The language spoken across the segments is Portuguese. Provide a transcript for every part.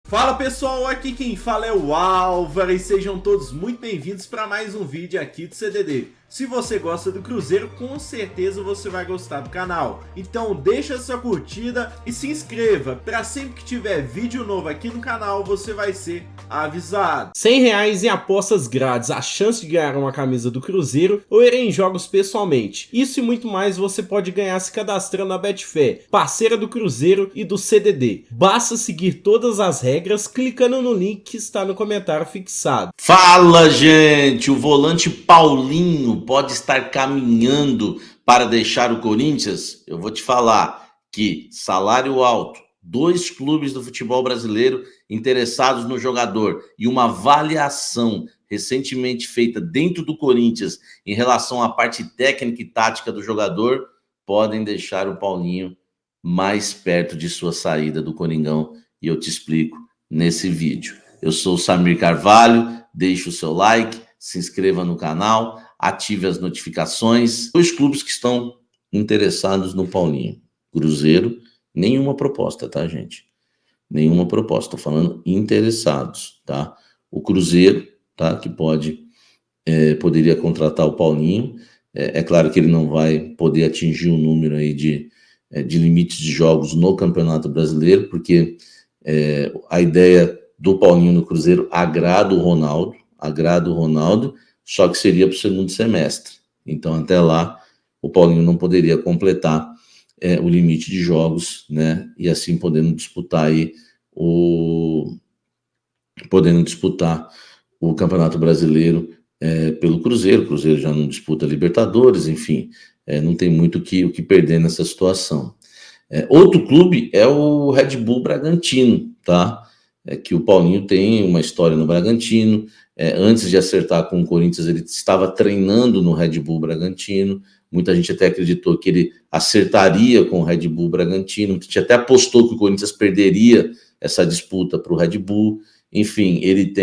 Fala pessoal, aqui quem fala é o Álvaro e sejam todos muito bem-vindos para mais um vídeo aqui do CDD. Se você gosta do Cruzeiro, com certeza você vai gostar do canal. Então deixa sua curtida e se inscreva, para sempre que tiver vídeo novo aqui no canal você vai ser avisado. R$100 em apostas grátis, a chance de ganhar uma camisa do Cruzeiro ou ir em jogos pessoalmente. Isso e muito mais você pode ganhar se cadastrando na Betfair, parceira do Cruzeiro e do CDD. Basta seguir todas as regras clicando no link que está no comentário fixado. Fala, gente! O volante Paulinho pode estar caminhando para deixar o Corinthians? Eu vou te falar que salário alto, 2 clubes do futebol brasileiro interessados no jogador e uma avaliação recentemente feita dentro do Corinthians em relação à parte técnica e tática do jogador podem deixar o Paulinho mais perto de sua saída do Coringão, e eu te explico nesse vídeo. Eu sou o Samir Carvalho. Deixe o seu like, se inscreva no canal, ative as notificações. 2 clubes que estão interessados no Paulinho. Cruzeiro, nenhuma proposta, tá, gente? Nenhuma proposta, tô falando interessados, tá? O Cruzeiro, tá, que poderia contratar o Paulinho. É claro que ele não vai poder atingir o número aí de limites de jogos no Campeonato Brasileiro, porque a ideia do Paulinho no Cruzeiro agrada o Ronaldo, só que seria para o segundo semestre. Então, até lá, o Paulinho não poderia completar o limite de jogos, né? E assim podendo disputar o Campeonato Brasileiro pelo Cruzeiro. O Cruzeiro já não disputa Libertadores, enfim, não tem muito o que perder nessa situação. Outro clube é o Red Bull Bragantino, tá? Que o Paulinho tem uma história no Bragantino. Antes de acertar com o Corinthians, ele estava treinando no Red Bull Bragantino. Muita gente até acreditou que ele acertaria com o Red Bull Bragantino. Muita gente até apostou que o Corinthians perderia essa disputa para o Red Bull. Enfim, ele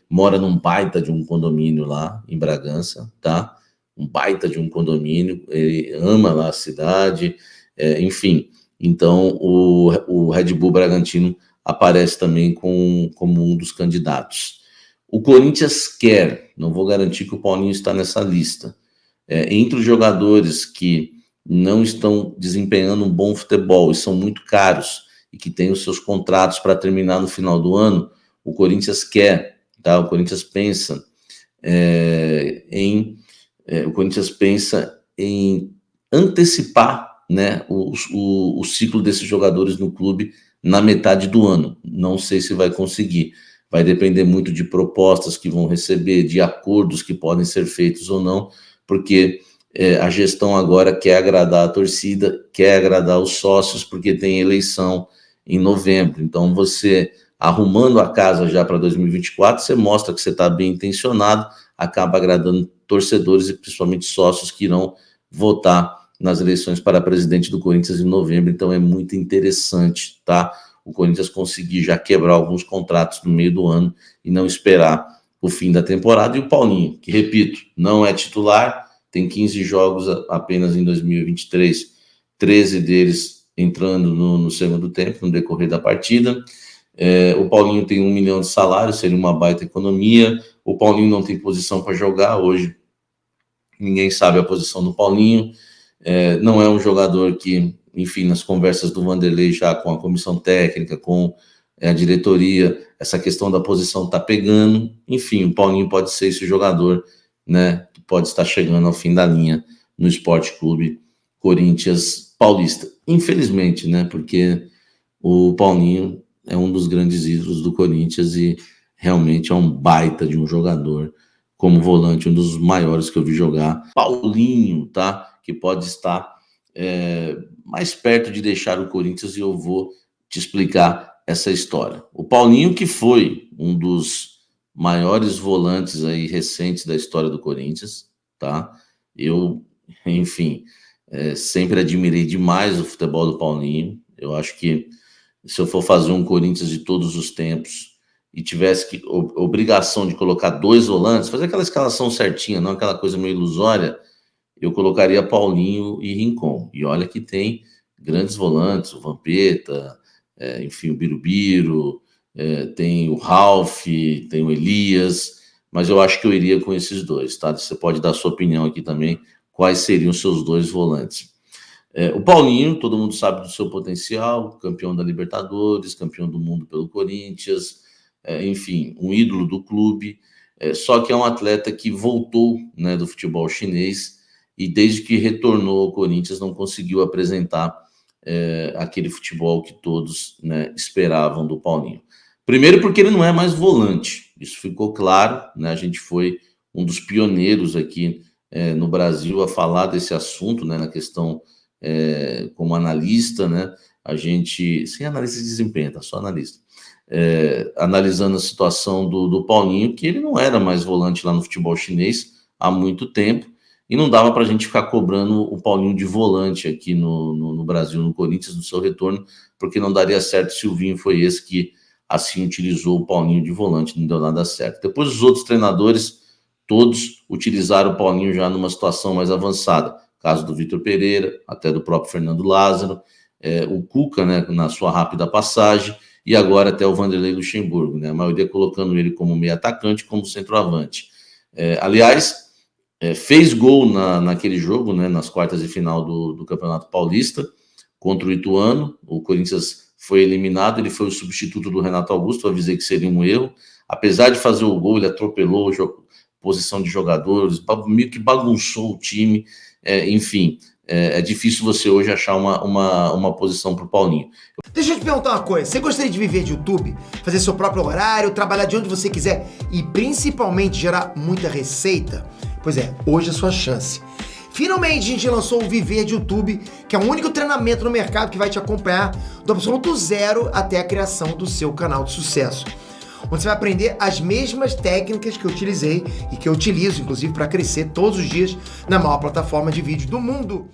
mora num baita de um condomínio lá em Bragança, tá? Um baita de um condomínio. Ele ama lá a cidade, enfim. Então, o Red Bull Bragantino aparece também como um dos candidatos. O Corinthians quer, não vou garantir que o Paulinho está nessa lista, entre os jogadores que não estão desempenhando um bom futebol e são muito caros e que têm os seus contratos para terminar no final do ano, o Corinthians quer, tá? O Corinthians pensa em antecipar, né, o ciclo desses jogadores no clube na metade do ano. Não sei se vai conseguir. Vai depender muito de propostas que vão receber, de acordos que podem ser feitos ou não, porque a gestão agora quer agradar a torcida, quer agradar os sócios, porque tem eleição em novembro. Então, você arrumando a casa já para 2024, você mostra que você está bem intencionado, acaba agradando torcedores e principalmente sócios que irão votar nas eleições para presidente do Corinthians em novembro. Então é muito interessante, tá? O Corinthians conseguir já quebrar alguns contratos no meio do ano e não esperar o fim da temporada. E o Paulinho, que repito, não é titular, tem 15 jogos apenas em 2023, 13 deles entrando no segundo tempo, no decorrer da partida. O Paulinho tem 1 milhão de salário, seria uma baita economia. O Paulinho não tem posição para jogar hoje, ninguém sabe a posição do Paulinho. Não é um jogador que, enfim, nas conversas do Vanderlei já com a comissão técnica, com a diretoria, essa questão da posição está pegando. Enfim, o Paulinho pode ser esse jogador, né, que pode estar chegando ao fim da linha no Sport Clube Corinthians Paulista. Infelizmente, né, porque o Paulinho é um dos grandes ídolos do Corinthians e realmente é um baita de um jogador, como volante, um dos maiores que eu vi jogar. Paulinho, tá? Que pode estar mais perto de deixar o Corinthians, e eu vou te explicar essa história. O Paulinho, que foi um dos maiores volantes aí recentes da história do Corinthians, tá? Eu, enfim, sempre admirei demais o futebol do Paulinho. Eu acho que se eu for fazer um Corinthians de todos os tempos e tivesse obrigação de colocar 2 volantes, fazer aquela escalação certinha, não aquela coisa meio ilusória, eu colocaria Paulinho e Rincon. E olha que tem grandes volantes, o Vampeta, enfim, o Birubiru, tem o Ralf, tem o Elias, mas eu acho que eu iria com esses dois, tá? Você pode dar sua opinião aqui também, quais seriam os seus dois volantes. O Paulinho, todo mundo sabe do seu potencial, campeão da Libertadores, campeão do mundo pelo Corinthians, enfim, um ídolo do clube, só que é um atleta que voltou, né, do futebol chinês e desde que retornou ao Corinthians não conseguiu apresentar aquele futebol que todos, né, esperavam do Paulinho. Primeiro porque ele não é mais volante, isso ficou claro, né, a gente foi um dos pioneiros aqui no Brasil a falar desse assunto, né, na questão como analista, né, a gente, sem analista de desempenho, tá, só analista, analisando a situação do Paulinho, que ele não era mais volante lá no futebol chinês há muito tempo, e não dava para a gente ficar cobrando o Paulinho de volante aqui no Brasil, no Corinthians, no seu retorno, porque não daria certo. Silvinho foi esse que assim utilizou o Paulinho de volante, não deu nada certo. Depois os outros treinadores, todos utilizaram o Paulinho já numa situação mais avançada, caso do Vitor Pereira, até do próprio Fernando Lázaro, o Cuca, né, na sua rápida passagem, e agora até o Vanderlei Luxemburgo, né, a maioria colocando ele como meio atacante, como centroavante. Aliás, fez gol naquele jogo, né, nas quartas de final do Campeonato Paulista, contra o Ituano. O Corinthians foi eliminado, ele foi o substituto do Renato Augusto, eu avisei que seria um erro. Apesar de fazer o gol, ele atropelou a posição de jogadores, meio que bagunçou o time, enfim, é difícil você hoje achar uma posição para o Paulinho. Deixa eu te perguntar uma coisa, você gostaria de viver de YouTube? Fazer seu próprio horário, trabalhar de onde você quiser e principalmente gerar muita receita? Pois é, hoje é a sua chance. Finalmente a gente lançou o Viver de YouTube, que é o único treinamento no mercado que vai te acompanhar do absoluto zero até a criação do seu canal de sucesso. Onde você vai aprender as mesmas técnicas que eu utilizei e que eu utilizo, inclusive, para crescer todos os dias na maior plataforma de vídeo do mundo.